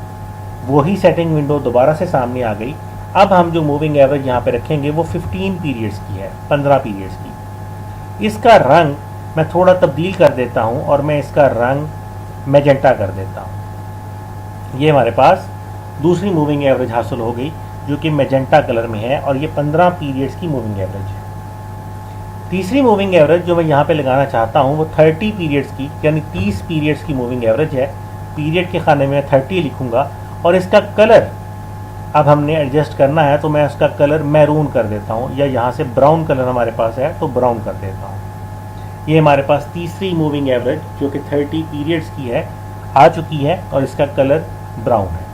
वही सेटिंग विंडो दोबारा से सामने आ गई। अब हम जो मूविंग एवरेज यहाँ पे रखेंगे वो 15 पीरियड्स की है, 15 पीरियड्स की। इसका रंग मैं थोड़ा तब्दील कर देता हूँ और मैं इसका रंग मैजेंटा कर देता हूँ। ये हमारे पास दूसरी मूविंग एवरेज हासिल हो गई जो कि मैजेंटा कलर में है और ये 15 पीरियड्स की मूविंग एवरेज है। तीसरी मूविंग एवरेज जो मैं यहाँ पे लगाना चाहता हूँ वो 30 पीरियड्स की यानी 30 पीरियड्स की मूविंग एवरेज है। पीरियड के खाने में 30 लिखूँगा और इसका कलर अब हमने एडजस्ट करना है तो मैं उसका कलर मैरून कर देता हूँ या यहाँ से ब्राउन कलर हमारे पास है तो ब्राउन कर देता हूँ। ये हमारे पास तीसरी मूविंग एवरेज जो कि 30 पीरियड्स की है आ चुकी है और इसका कलर ब्राउन है।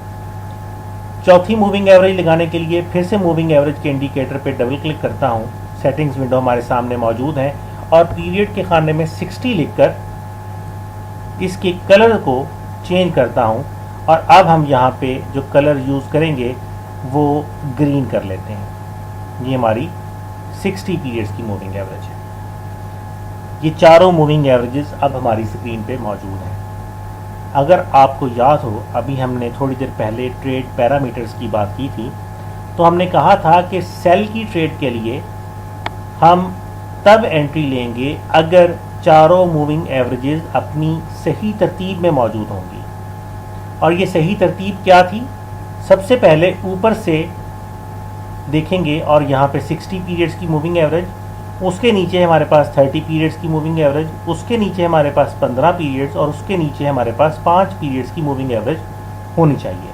चौथी मूविंग एवरेज लगाने के लिए फिर से मूविंग एवरेज के इंडिकेटर पे डबल क्लिक करता हूँ। सेटिंग्स विंडो हमारे सामने मौजूद है और पीरियड के खाने में 60 लिखकर इसके कलर को चेंज करता हूँ और अब हम यहाँ पे जो कलर यूज़ करेंगे वो ग्रीन कर लेते हैं। ये हमारी 60 पीरियड्स की मूविंग एवरेज है। ये चारों मूविंग एवरेजेस अब हमारी स्क्रीन पे मौजूद हैं। अगर आपको याद हो अभी हमने थोड़ी देर पहले ट्रेड पैरामीटर्स की बात की थी तो हमने कहा था कि सेल की ट्रेड के लिए हम तब एंट्री लेंगे अगर चारों मूविंग एवरेजेस अपनी सही तरतीब में मौजूद होंगी। और ये सही तरतीब क्या थी? सबसे पहले ऊपर से देखेंगे और यहाँ पे 60 पीरियड्स की मूविंग एवरेज, उसके नीचे हमारे पास 30 पीरियड्स की मूविंग एवरेज, उसके नीचे हमारे पास 15 पीरियड्स और उसके नीचे हमारे पास 5 पीरियड्स की मूविंग एवरेज होनी चाहिए।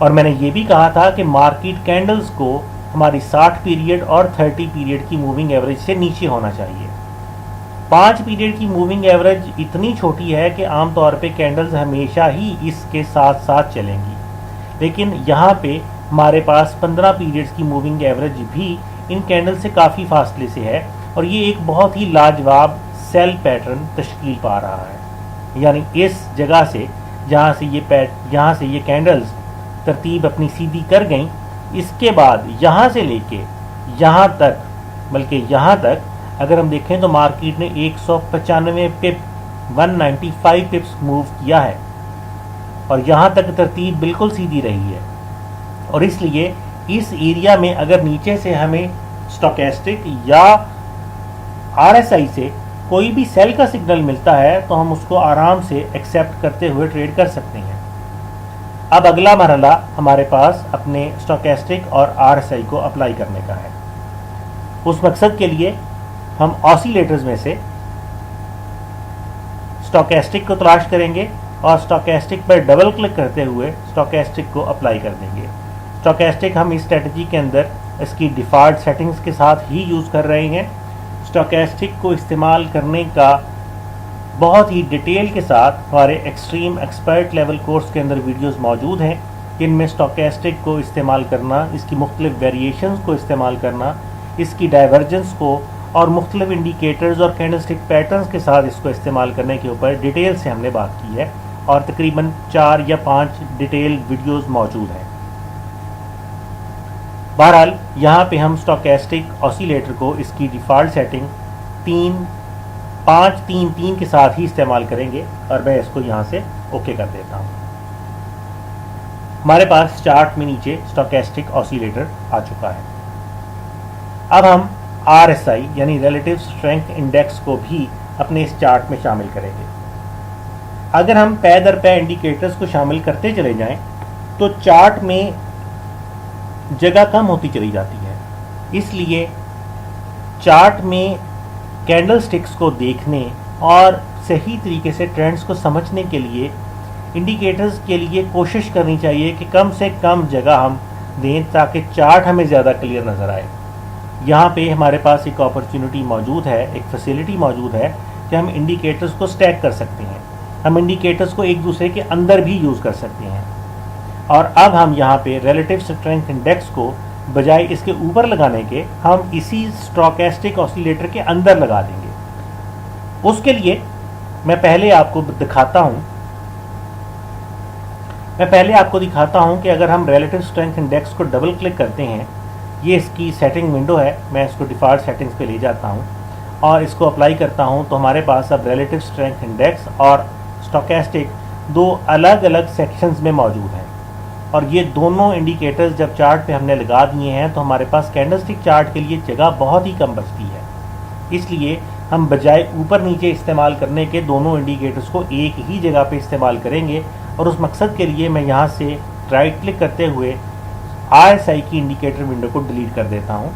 और मैंने ये भी कहा था कि मार्केट कैंडल्स को हमारी 60 पीरियड और 30 पीरियड की मूविंग एवरेज से नीचे होना चाहिए। 5 पीरियड की मूविंग एवरेज इतनी छोटी है कि आमतौर पे कैंडल्स हमेशा ही इसके साथ साथ चलेंगी, लेकिन यहाँ पे हमारे पास 15 पीरियड्स की मूविंग एवरेज भी इन कैंडल से काफ़ी फासले से है और ये एक बहुत ही लाजवाब सेल पैटर्न तश्कील पा रहा है। यानी इस जगह से जहाँ से ये कैंडल्स तरतीब अपनी सीधी कर गई, इसके बाद यहाँ से लेके यहाँ तक, बल्कि यहाँ तक अगर हम देखें तो मार्केट ने 195 पिप 195 पिप्स मूव किया है और यहाँ तक तरतीब बिल्कुल सीधी रही है। और इसलिए इस एरिया में अगर नीचे से हमें स्टोकेस्टिक या आरएसआई से कोई भी सेल का सिग्नल मिलता है तो हम उसको आराम से एक्सेप्ट करते हुए ट्रेड कर सकते हैं। अब अगला मरहला हमारे पास अपने स्टोकेस्टिक और आरएसआई को अप्लाई करने का है। उस मकसद के लिए हम ऑसिलेटर्स में से स्टोकेस्टिक को तलाश करेंगे और स्टोकेस्टिक पर डबल क्लिक करते हुए स्टोकेस्टिक को अप्लाई कर देंगे। स्टोकेस्टिक हम इस स्ट्रेटजी के अंदर इसकी डिफ़ॉल्ट सेटिंग्स के साथ ही यूज़ कर रहे हैं। स्टोकेस्टिक को इस्तेमाल करने का बहुत ही डिटेल के साथ हमारे एक्सट्रीम एक्सपर्ट लेवल कोर्स के अंदर वीडियोस मौजूद हैं, जिनमें स्टोकेस्टिक को इस्तेमाल करना, इसकी मुख्तलिफ वेरिएशंस को इस्तेमाल करना, इसकी डाइवर्जेंस को और मुख्तलिफ इंडिकेटर्स और कैंडलस्टिक पैटर्न्स के साथ इसको इस्तेमाल करने के ऊपर डिटेल से हमने बात की है और तकरीबन 4 या 5 डिटेल वीडियोस मौजूद हैं। बहरहाल यहाँ पे हम स्टोकेस्टिक ऑसिलेटर को इसकी डिफ़ॉल्ट सेटिंग 3-5-3-3 के साथ ही इस्तेमाल करेंगे और मैं इसको यहाँ से ओके कर देता हूँ। हमारे पास चार्ट में नीचे स्टोकेस्टिक ऑसिलेटर आ चुका है। अब हम आरएसआई यानी रिलेटिव स्ट्रेंथ इंडेक्स को भी अपने इस चार्ट में शामिल करेंगे। अगर हम पै दर पै इंडिकेटर्स को शामिल करते चले जाएं तो चार्ट में जगह कम होती चली जाती है। इसलिए चार्ट में कैंडल स्टिक्स को देखने और सही तरीके से ट्रेंड्स को समझने के लिए इंडिकेटर्स के लिए कोशिश करनी चाहिए कि कम से कम जगह हम दें ताकि चार्ट हमें ज़्यादा क्लियर नज़र आए। यहाँ पे हमारे पास एक अपॉर्चुनिटी मौजूद है, एक फैसिलिटी मौजूद है कि हम इंडिकेटर्स को स्टैक कर सकते हैं। हम इंडिकेटर्स को एक दूसरे के अंदर भी यूज़ कर सकते हैं। और अब हम यहाँ पे रिलेटिव स्ट्रेंथ इंडेक्स को बजाय इसके ऊपर लगाने के हम इसी स्टोकेस्टिक ऑसिलेटर के अंदर लगा देंगे। उसके लिए मैं पहले आपको दिखाता हूँ कि अगर हम रिलेटिव स्ट्रेंथ इंडेक्स को डबल क्लिक करते हैं, ये इसकी सेटिंग विंडो है, मैं इसको डिफ़ॉल्ट सेटिंग्स पे ले जाता हूँ और इसको अप्लाई करता हूँ तो हमारे पास अब रिलेटिव स्ट्रेंथ इंडेक्स और स्टोकेस्टिक दो अलग अलग सेक्शंस में मौजूद हैं। और ये दोनों इंडिकेटर्स जब चार्ट पे हमने लगा दिए हैं तो हमारे पास कैंडलस्टिक चार्ट के लिए जगह बहुत ही कम बचती है। इसलिए हम बजाय ऊपर नीचे इस्तेमाल करने के दोनों इंडिकेटर्स को एक ही जगह पे इस्तेमाल करेंगे और उस मकसद के लिए मैं यहाँ से राइट क्लिक करते हुए आरएसआई की इंडिकेटर विंडो को डिलीट कर देता हूँ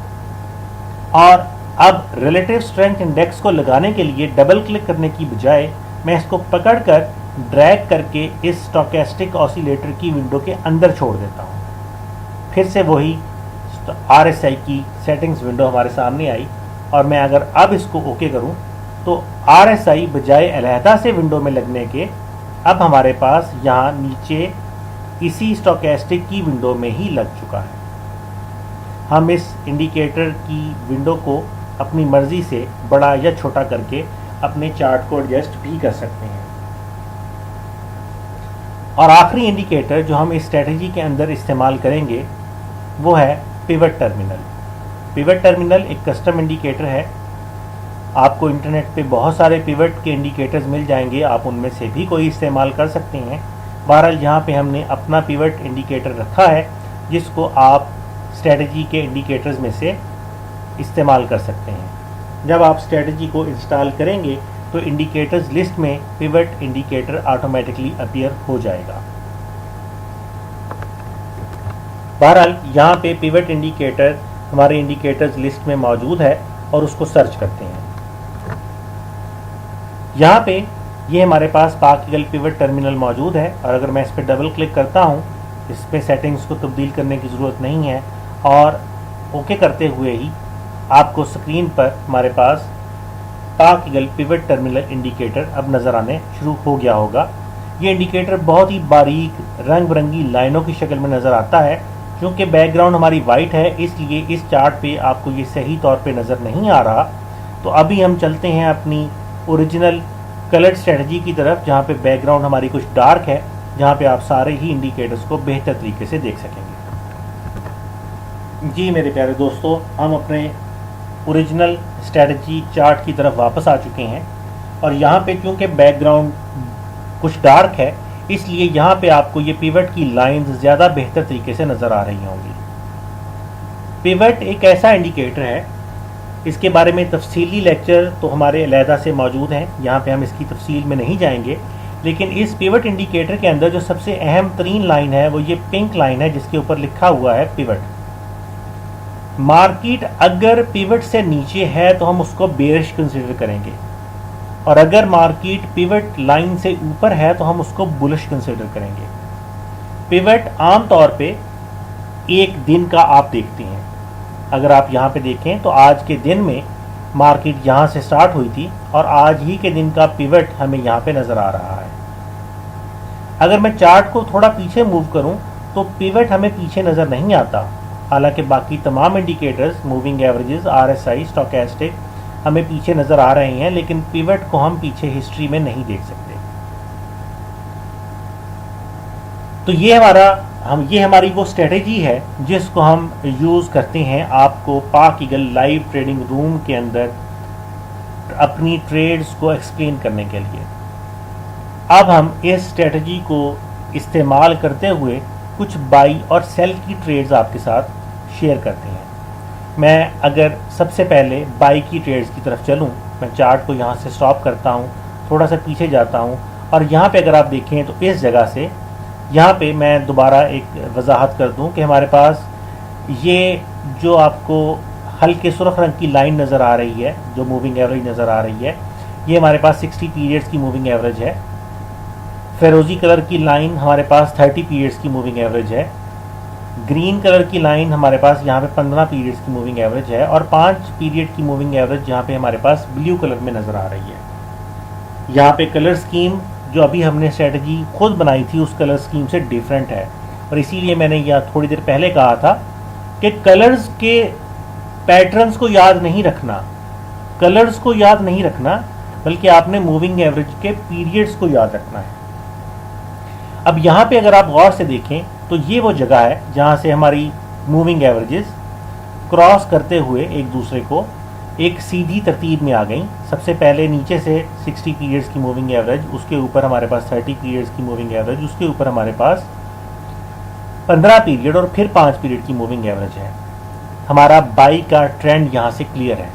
और अब रिलेटिव स्ट्रेंथ इंडेक्स को लगाने के लिए डबल क्लिक करने की बजाय मैं इसको पकड़कर ड्रैग करके इस स्टोकेस्टिक ऑसिलेटर की विंडो के अंदर छोड़ देता हूँ। फिर से वही आरएसआई की सेटिंग्स विंडो हमारे सामने आई और मैं अगर अब इसको ओके करूँ तो आरएसआई बजाय अलहदा से विंडो में लगने के अब हमारे पास यहाँ नीचे इसी स्टोकेस्टिक की विंडो में ही लग चुका है। हम इस इंडिकेटर की विंडो को अपनी मर्ज़ी से बड़ा या छोटा करके अपने चार्ट को एडजस्ट भी कर सकते हैं। और आखिरी इंडिकेटर जो हम इस स्ट्रेटजी के अंदर इस्तेमाल करेंगे वो है पिवट टर्मिनल। पिवट टर्मिनल एक कस्टम इंडिकेटर है। आपको इंटरनेट पे बहुत सारे पिवट के इंडिकेटर्स मिल जाएंगे, आप उनमें से भी कोई इस्तेमाल कर सकते हैं। बहरहाल यहाँ पे हमने अपना पिवट इंडिकेटर रखा है जिसको आप स्ट्रेटजी के इंडिकेटर्स में से इस्तेमाल कर सकते हैं। जब आप स्ट्रेटजी को इंस्टॉल करेंगे तो इंडिकेटर्स लिस्ट में पिवट इंडिकेटर ऑटोमेटिकली अपीयर हो जाएगा। बहरहाल यहाँ पे पिवट इंडिकेटर हमारे इंडिकेटर्स लिस्ट में मौजूद है और उसको सर्च करते हैं। यहाँ पे ये हमारे पास पार्किगल पिवट टर्मिनल मौजूद है और अगर मैं इस पर डबल क्लिक करता हूँ, इस पर सेटिंग्स को तब्दील करने की ज़रूरत नहीं है और ओके करते हुए ही आपको स्क्रीन पर हमारे पास पाक ईगल पिवट टर्मिनल इंडिकेटर अब नज़र आने शुरू हो गया होगा। ये इंडिकेटर बहुत ही बारीक रंग बिरंगी लाइनों की शक्ल में नज़र आता है। क्योंकि बैकग्राउंड हमारी वाइट है इसलिए इस चार्ट पे आपको ये सही तौर पे नज़र नहीं आ रहा। तो अभी हम चलते हैं अपनी ओरिजिनल कलर स्ट्रेटजी की तरफ, जहाँ पे बैकग्राउंड हमारी कुछ डार्क है, जहाँ पे आप सारे ही इंडिकेटर्स को बेहतर तरीके से देख सकेंगे। जी मेरे प्यारे दोस्तों, हम अपने ओरिजिनल स्ट्रेटजी चार्ट की तरफ वापस आ चुके हैं और यहाँ पे क्योंकि बैकग्राउंड कुछ डार्क है इसलिए यहाँ पे आपको ये पिवट की लाइंस ज़्यादा बेहतर तरीके से नज़र आ रही होंगी। पिवट एक ऐसा इंडिकेटर है, इसके बारे में तफसीली लेक्चर तो हमारे अलहदा से मौजूद हैं, यहाँ पे हम इसकी तफसील में नहीं जाएंगे। लेकिन इस पिवट इंडिकेटर के अंदर जो सबसे अहम तरीन लाइन है वो ये पिंक लाइन है जिसके ऊपर लिखा हुआ है पिवट। मार्केट अगर पिवट से नीचे है तो हम उसको बेरिश कंसिडर करेंगे और अगर मार्केट पिवट लाइन से ऊपर है तो हम उसको बुलिश कंसिडर करेंगे। पिवट आम तौर पे एक दिन का आप देखते हैं। अगर आप यहाँ पे देखें तो आज के दिन में मार्केट यहाँ से स्टार्ट हुई थी और आज ही के दिन का पिवट हमें यहाँ पे नज़र आ रहा है। अगर मैं चार्ट को थोड़ा पीछे मूव करूँ तो पिवट हमें पीछे नज़र नहीं आता। हालांकि बाकी तमाम indicators, moving averages, RSI, stochastic हमें पीछे नज़र आ रहे हैं, लेकिन पिवट को हम पीछे हिस्ट्री में नहीं देख सकते। तो ये हमारी वो स्ट्रेटेजी है जिसको हम यूज़ करते हैं आपको पाक ईगल लाइव ट्रेडिंग रूम के अंदर अपनी ट्रेड्स को एक्सप्लेन करने के लिए। अब हम इस स्ट्रेटेजी को इस्तेमाल करते हुए कुछ बाई और सेल की ट्रेड्स आपके साथ शेयर करते हैं। मैं अगर सबसे पहले बाई की ट्रेड्स की तरफ चलूं, मैं चार्ट को यहाँ से स्टॉप करता हूँ, थोड़ा सा पीछे जाता हूँ और यहाँ पे अगर आप देखें तो इस जगह से यहाँ पे मैं दोबारा एक वजाहत कर दूँ कि हमारे पास ये जो आपको हल्के सुर्ख रंग की लाइन नज़र आ रही है, जो मूविंग एवरेज नज़र आ रही है, ये हमारे पास 60 पीरियड्स की मूविंग एवरेज है। फिरोजी कलर की लाइन हमारे पास 30 पीरियड्स की मूविंग एवरेज है। ग्रीन कलर की लाइन हमारे पास यहाँ पे 15 पीरियड्स की मूविंग एवरेज है और 5 पीरियड की मूविंग एवरेज यहाँ पे हमारे पास ब्लू कलर में नज़र आ रही है। यहाँ पे कलर स्कीम जो अभी हमने स्ट्रेटजी खुद बनाई थी उस कलर स्कीम से डिफरेंट है और इसीलिए मैंने यह थोड़ी देर पहले कहा था कि कलर्स के पैटर्न्स को याद नहीं रखना, कलर्स को याद नहीं रखना, बल्कि आपने मूविंग एवरेज के पीरियड्स को याद रखना है। अब यहाँ पे अगर आप गौर से देखें तो ये वो जगह है जहाँ से हमारी मूविंग एवरेजेस क्रॉस करते हुए एक दूसरे को एक सीधी तरतीब में आ गई। सबसे पहले नीचे से 60 पीरियड्स की मूविंग एवरेज, उसके ऊपर हमारे पास 30 पीरियड्स की मूविंग एवरेज, उसके ऊपर हमारे पास 15 पीरियड और फिर 5 पीरियड की मूविंग एवरेज है। हमारा बाई का ट्रेंड यहाँ से क्लियर है।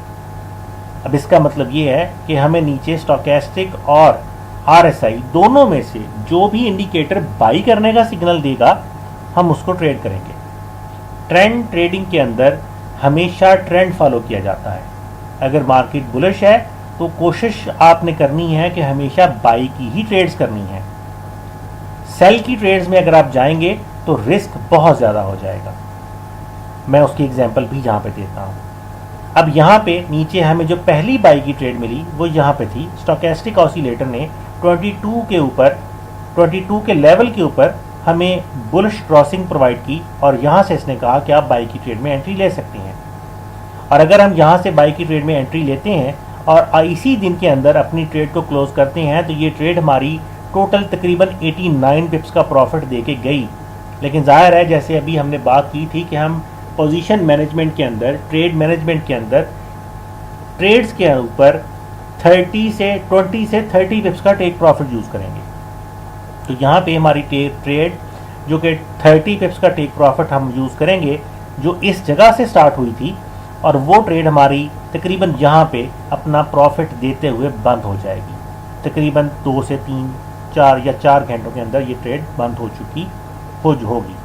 अब इसका मतलब ये है कि हमें नीचे स्टोकेस्टिक और RSI दोनों में से जो भी इंडिकेटर बाई करने का सिग्नल देगा हम उसको ट्रेड करेंगे। ट्रेंड ट्रेडिंग के अंदर हमेशा ट्रेंड फॉलो किया जाता है। अगर मार्केट बुलिश है तो कोशिश आपने करनी है कि हमेशा बाई की ही ट्रेड्स करनी है। सेल की ट्रेड्स में अगर आप जाएंगे तो रिस्क बहुत ज़्यादा हो जाएगा। मैं उसकी एग्जांपल भी यहाँ पे देता हूँ। अब यहाँ पे नीचे हमें जो पहली बाई की ट्रेड मिली वो यहाँ पे थी। स्टोकेस्टिक ऑसिलेटर ने 22 के लेवल के ऊपर हमें बुलिश क्रॉसिंग प्रोवाइड की और यहाँ से इसने कहा कि आप बाई की ट्रेड में एंट्री ले सकते हैं। और अगर हम यहाँ से बाई की ट्रेड में एंट्री लेते हैं और इसी दिन के अंदर अपनी ट्रेड को क्लोज करते हैं तो ये ट्रेड हमारी टोटल तकरीबन 89 पिप्स का प्रॉफिट दे के गई। लेकिन जाहिर है जैसे अभी हमने बात की थी कि हम पोजीशन मैनेजमेंट के अंदर, ट्रेड मैनेजमेंट के अंदर ट्रेड्स के ऊपर 20 से 30 पिप्स का टेक प्रॉफिट यूज़ करेंगे। तो यहाँ पे हमारी ट्रेड जो कि 30 पिप्स का टेक प्रॉफिट हम यूज़ करेंगे जो इस जगह से स्टार्ट हुई थी और वो ट्रेड हमारी तकरीबन यहाँ पे अपना प्रॉफिट देते हुए बंद हो जाएगी। तकरीबन 2 से 3, 4 या 4 घंटों के अंदर ये ट्रेड बंद हो चुकी होगी।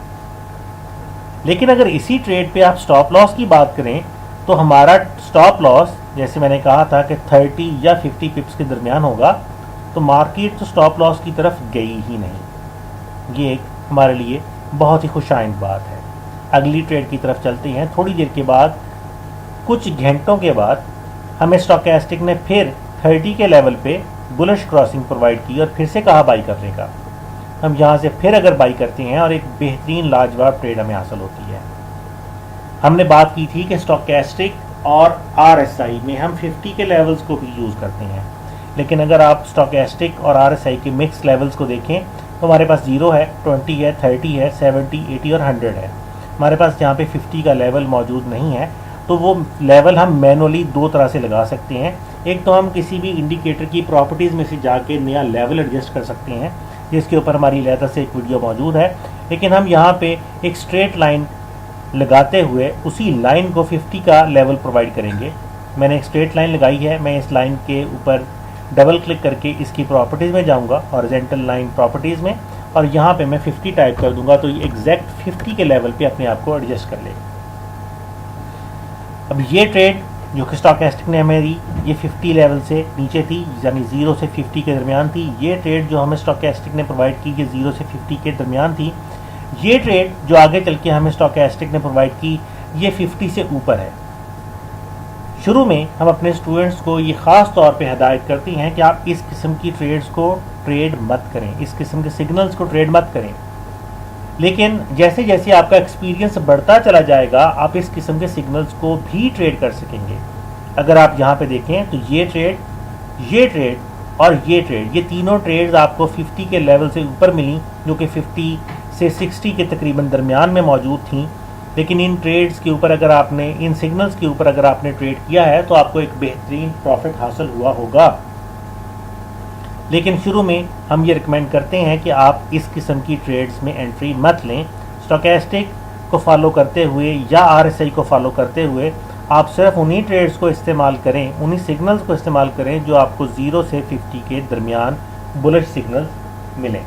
लेकिन अगर इसी ट्रेड पे आप स्टॉप लॉस की बात करें तो हमारा स्टॉप लॉस जैसे मैंने कहा था कि 30 या 50 पिप्स के दरमियान होगा, तो मार्केट तो स्टॉप लॉस की तरफ गई ही नहीं। ये एक हमारे लिए बहुत ही खुशाइंद बात है। अगली ट्रेड की तरफ चलते हैं। थोड़ी देर के बाद, कुछ घंटों के बाद, हमें स्टोकेस्टिक ने फिर 30 के लेवल पे बुलिश क्रॉसिंग प्रोवाइड की और फिर से कहा बाई करने का। हम यहाँ से फिर अगर बाई करते हैं और एक बेहतरीन लाजवाब ट्रेड हमें हासिल होती है। हमने बात की थी कि स्टोकेस्टिक और RSI में हम 50 के लेवल्स को भी यूज़ करते हैं, लेकिन अगर आप स्टोकेस्टिक और RSI के मिक्स लेवल्स को देखें तो हमारे पास 0 है, 20 है, 30 है, 70, 80 और 100 है। हमारे पास यहाँ पे 50 का लेवल मौजूद नहीं है, तो वो लेवल हम मैनुअली दो तरह से लगा सकते हैं। एक तो हम किसी भी इंडिकेटर की प्रॉपर्टीज़ में से जाके नया लेवल एडजस्ट कर सकते हैं, जिसके ऊपर हमारी अलहदा से एक वीडियो मौजूद है। लेकिन हम यहाँ पे एक स्ट्रेट लाइन लगाते हुए उसी लाइन को 50 का लेवल प्रोवाइड करेंगे। मैंने एक स्ट्रेट लाइन लगाई है, मैं इस लाइन के ऊपर डबल क्लिक करके इसकी प्रॉपर्टीज़ में जाऊँगा, हॉरिजॉन्टल लाइन प्रॉपर्टीज़ में, और यहाँ पे मैं 50 टाइप कर दूंगा तो ये एग्जैक्ट 50 के लेवल पे अपने आप को एडजस्ट कर लेगा। अब ये ट्रेड जो कि स्टोकेस्टिक ने हमें दी, ये 50 लेवल से नीचे थी, यानी 0 से 50 के दरमियान थी। ये ट्रेड जो हमें स्टोकेस्टिक ने प्रोवाइड की, ये 0 से 50 के दरमियान थी। ये ट्रेड जो आगे चल के हमें स्टोकेस्टिक ने प्रोवाइड की, ये 50 से ऊपर है। शुरू में हम अपने स्टूडेंट्स को ये ख़ास तौर पे हिदायत करते हैं कि आप इस किस्म की ट्रेड्स को ट्रेड मत करें, इस किस्म के सिग्नल्स को ट्रेड मत करें। लेकिन जैसे जैसे आपका एक्सपीरियंस बढ़ता चला जाएगा, आप इस किस्म के सिग्नल्स को भी ट्रेड कर सकेंगे। अगर आप यहाँ पे देखें तो ये ट्रेड और ये ट्रेड, ये तीनों ट्रेड्स आपको 50 के लेवल से ऊपर मिली, जो कि 50 से 60 के तकरीबन दरमियान में मौजूद थी। लेकिन इन ट्रेड्स के ऊपर अगर आपने, इन सिग्नल्स के ऊपर अगर आपने ट्रेड किया है तो आपको एक बेहतरीन प्रॉफिट हासिल हुआ होगा। लेकिन शुरू में हम ये रिकमेंड करते हैं कि आप इस किस्म की ट्रेड्स में एंट्री मत लें। स्टोकेस्टिक को फॉलो करते हुए या RSI को फॉलो करते हुए आप सिर्फ उन्हीं ट्रेड्स को इस्तेमाल करें, उन्हीं सिग्नल्स को इस्तेमाल करें जो आपको 0 से 50 के दरमियान बुलिश सिग्नल्स मिलें।